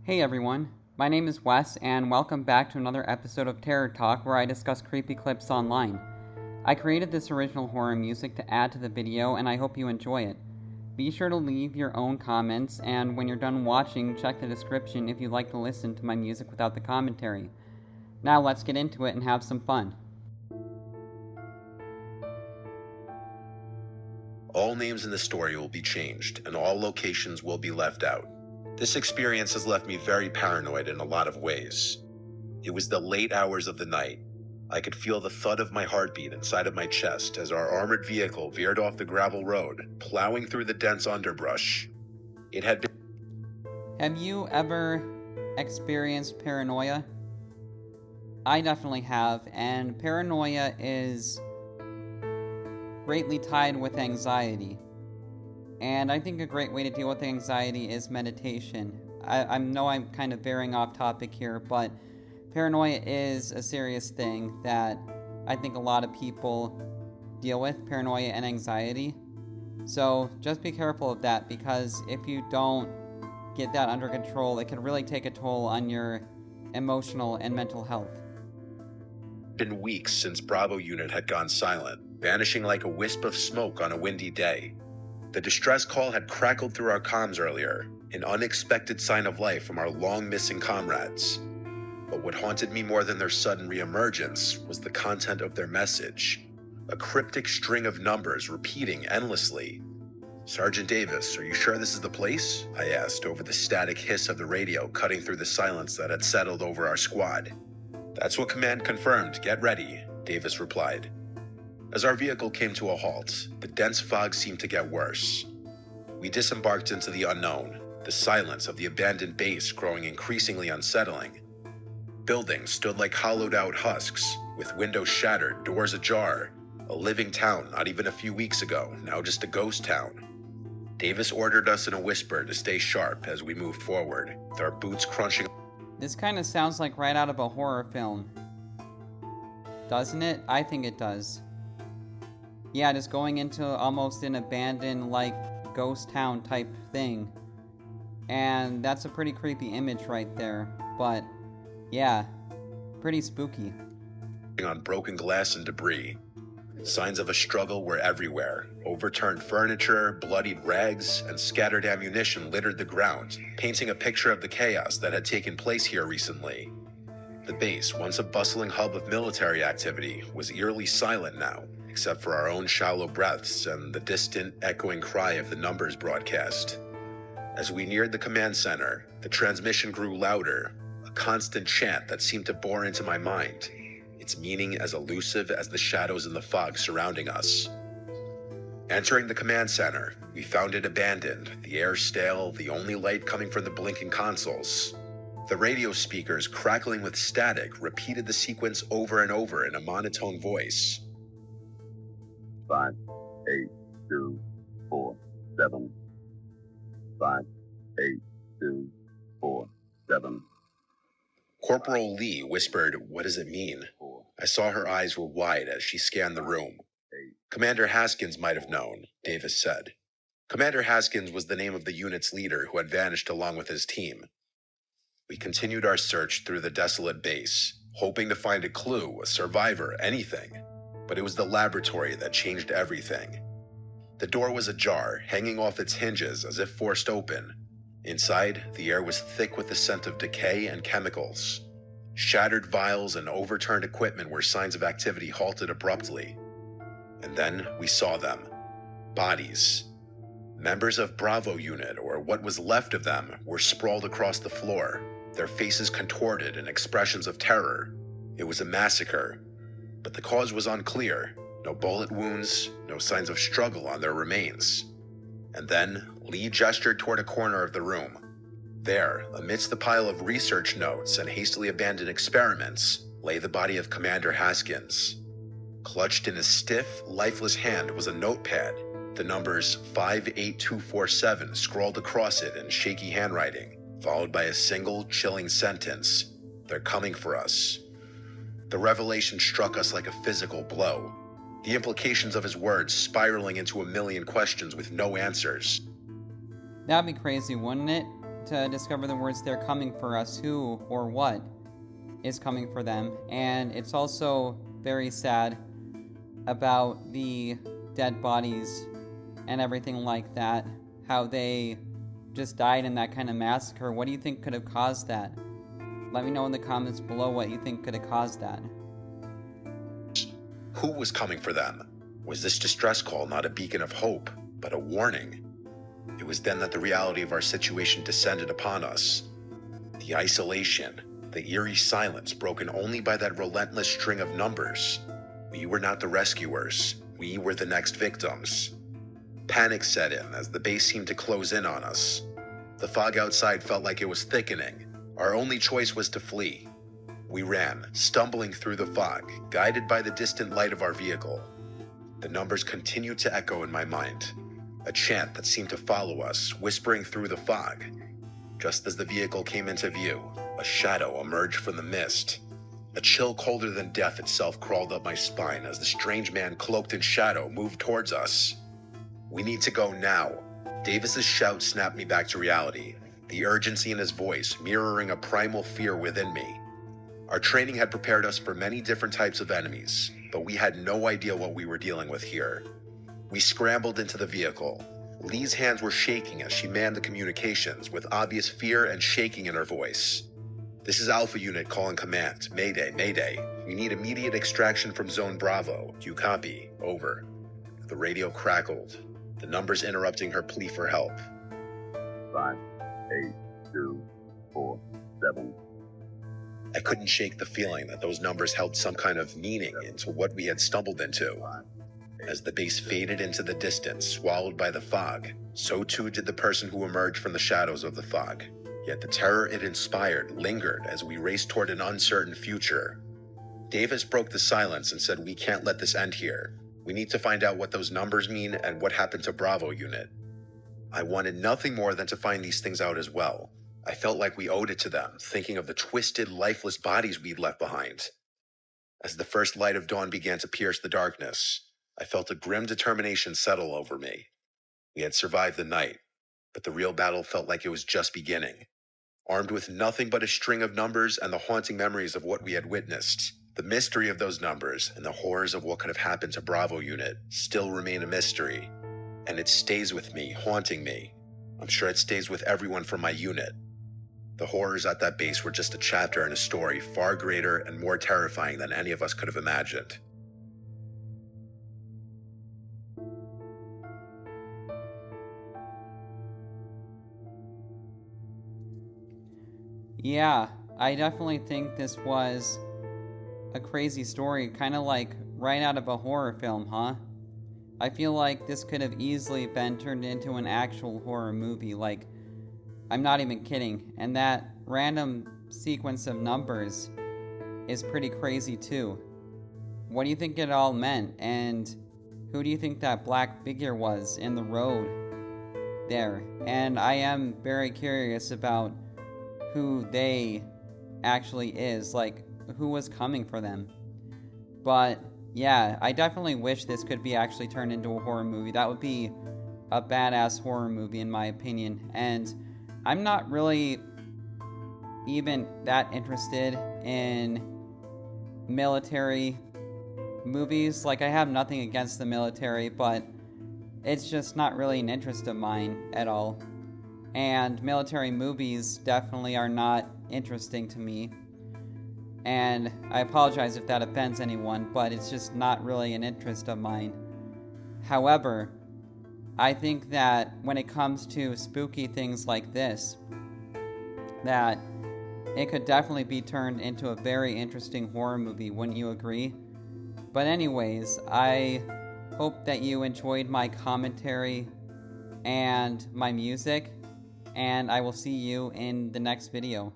Hey everyone, my name is Wes, and welcome back to another episode of Terror Talk where I discuss creepy clips online. I created this original horror music to add to the video, and I hope you enjoy it. Be sure to leave your own comments, and when you're done watching, check the description if you'd like to listen to my music without the commentary. Now let's get into it and have some fun. All names in the story will be changed, and all locations will be left out. This experience has left me very paranoid in a lot of ways. It was the late hours of the night. I could feel the thud of my heartbeat inside of my chest as our armored vehicle veered off the gravel road, plowing through the dense underbrush. It had been... Have you ever experienced paranoia? I definitely have, and paranoia is greatly tied with anxiety. And I think a great way to deal with anxiety is meditation. I know I'm kind of veering off topic here, but paranoia is a serious thing that I think a lot of people deal with, paranoia and anxiety. So just be careful of that, because if you don't get that under control, it can really take a toll on your emotional and mental health. been weeks since Bravo unit had gone silent, vanishing like a wisp of smoke on a windy day. The distress call had crackled through our comms earlier, an unexpected sign of life from our long-missing comrades. But what haunted me more than their sudden reemergence was the content of their message, a cryptic string of numbers repeating endlessly. "Sergeant Davis, are you sure this is the place?" I asked over the static hiss of the radio cutting through the silence that had settled over our squad. "That's what command confirmed. Get ready," Davis replied. As our vehicle came to a halt, the dense fog seemed to get worse. We disembarked into the unknown, the silence of the abandoned base growing increasingly unsettling. Buildings stood like hollowed-out husks, with windows shattered, doors ajar. A living town not even a few weeks ago, now just a ghost town. Davis ordered us in a whisper to stay sharp as we moved forward, with our boots crunching. This kind of sounds like right out of a horror film. Doesn't it? I think it does. Yeah, just going into almost an abandoned, like, ghost town type thing. And that's a pretty creepy image right there. But, yeah, pretty spooky. On broken glass and debris. Signs of a struggle were everywhere. Overturned furniture, bloodied rags, and scattered ammunition littered the ground, painting a picture of the chaos that had taken place here recently. The base, once a bustling hub of military activity, was eerily silent now, except for our own shallow breaths and the distant, echoing cry of the numbers broadcast. As we neared the command center, the transmission grew louder, a constant chant that seemed to bore into my mind, its meaning as elusive as the shadows in the fog surrounding us. Entering the command center, we found it abandoned, the air stale, the only light coming from the blinking consoles. The radio speakers, crackling with static, repeated the sequence over and over in a monotone voice. 5, 8, 2, 4, 7. 5, 8, 2, 4, 7. Corporal Lee whispered, "What does it mean?" I saw her eyes were wide as she scanned the room. "Commander Haskins might have known," Davis said. Commander Haskins was the name of the unit's leader who had vanished along with his team. We continued our search through the desolate base, hoping to find a clue, a survivor, anything. But it was the laboratory that changed everything. The door was ajar, hanging off its hinges as if forced open. Inside, the air was thick with the scent of decay and chemicals. Shattered vials and overturned equipment were signs of activity halted abruptly. And then we saw them. Bodies. Members of Bravo unit, or what was left of them, were sprawled across the floor, their faces contorted in expressions of terror. It was a massacre, but the cause was unclear. No bullet wounds, no signs of struggle on their remains. And then Lee gestured toward a corner of the room. There, amidst the pile of research notes and hastily abandoned experiments, lay the body of Commander Haskins. Clutched in a stiff, lifeless hand was a notepad, the numbers 58247 scrawled across it in shaky handwriting, followed by a single, chilling sentence: "They're coming for us." The revelation struck us like a physical blow, the implications of his words spiraling into a million questions with no answers. That'd be crazy, wouldn't it? to discover the words "they're coming for us," who or what is coming for them. And it's also very sad about the dead bodies and everything like that, how they just died in that kind of massacre. What do you think could have caused that? Let me know in the comments below what you think could have caused that. Who was coming for them? Was this distress call not a beacon of hope, but a warning? It was then that the reality of our situation descended upon us. The isolation, the eerie silence broken only by that relentless string of numbers. We were not the rescuers. We were the next victims. Panic set in as the base seemed to close in on us. The fog outside felt like it was thickening. Our only choice was to flee. We ran, stumbling through the fog, guided by the distant light of our vehicle. The numbers continued to echo in my mind, a chant that seemed to follow us, whispering through the fog. Just as the vehicle came into view, a shadow emerged from the mist. A chill colder than death itself crawled up my spine as the strange man cloaked in shadow moved towards us. "We need to go now." Davis's shout snapped me back to reality, the urgency in his voice mirroring a primal fear within me. Our training had prepared us for many different types of enemies, but we had no idea what we were dealing with here. We scrambled into the vehicle. Lee's hands were shaking as she manned the communications, with obvious fear and shaking in her voice. "This is Alpha Unit calling command. Mayday, Mayday. We need immediate extraction from Zone Bravo. Do you copy? Over." The radio crackled, the numbers interrupting her plea for help. 5, 8, 2, 4, 7. I couldn't shake the feeling that those numbers held some kind of meaning into what we had stumbled into. As the base faded into the distance, swallowed by the fog, so too did the person who emerged from the shadows of the fog. Yet the terror it inspired lingered as we raced toward an uncertain future. Davis broke the silence and said, "We can't let this end here. We need to find out what those numbers mean and what happened to Bravo Unit." I wanted nothing more than to find these things out as well. I felt like we owed it to them, thinking of the twisted, lifeless bodies we'd left behind. As the first light of dawn began to pierce the darkness, I felt a grim determination settle over me. We had survived the night, but the real battle felt like it was just beginning. Armed with nothing but a string of numbers and the haunting memories of what we had witnessed, the mystery of those numbers and the horrors of what could have happened to Bravo Unit still remain a mystery. And it stays with me, haunting me. I'm sure it stays with everyone from my unit. The horrors at that base were just a chapter in a story far greater and more terrifying than any of us could have imagined. Yeah, I definitely think this was a crazy story, kind of like right out of a horror film, huh? I feel like this could have easily been turned into an actual horror movie, like, I'm not even kidding. And that random sequence of numbers is pretty crazy too. What do you think it all meant? And who do you think that black figure was in the road there? And I am very curious about who they actually is, like who was coming for them. But yeah, I definitely wish this could be actually turned into a horror movie. That would be a badass horror movie in my opinion. And I'm not really even that interested in military movies. Like, I have nothing against the military, but it's just not really an interest of mine at all. And military movies definitely are not interesting to me. And I apologize if that offends anyone, but it's just not really an interest of mine. However, I think that when it comes to spooky things like this, that it could definitely be turned into a very interesting horror movie, wouldn't you agree? But anyways, I hope that you enjoyed my commentary and my music, and I will see you in the next video.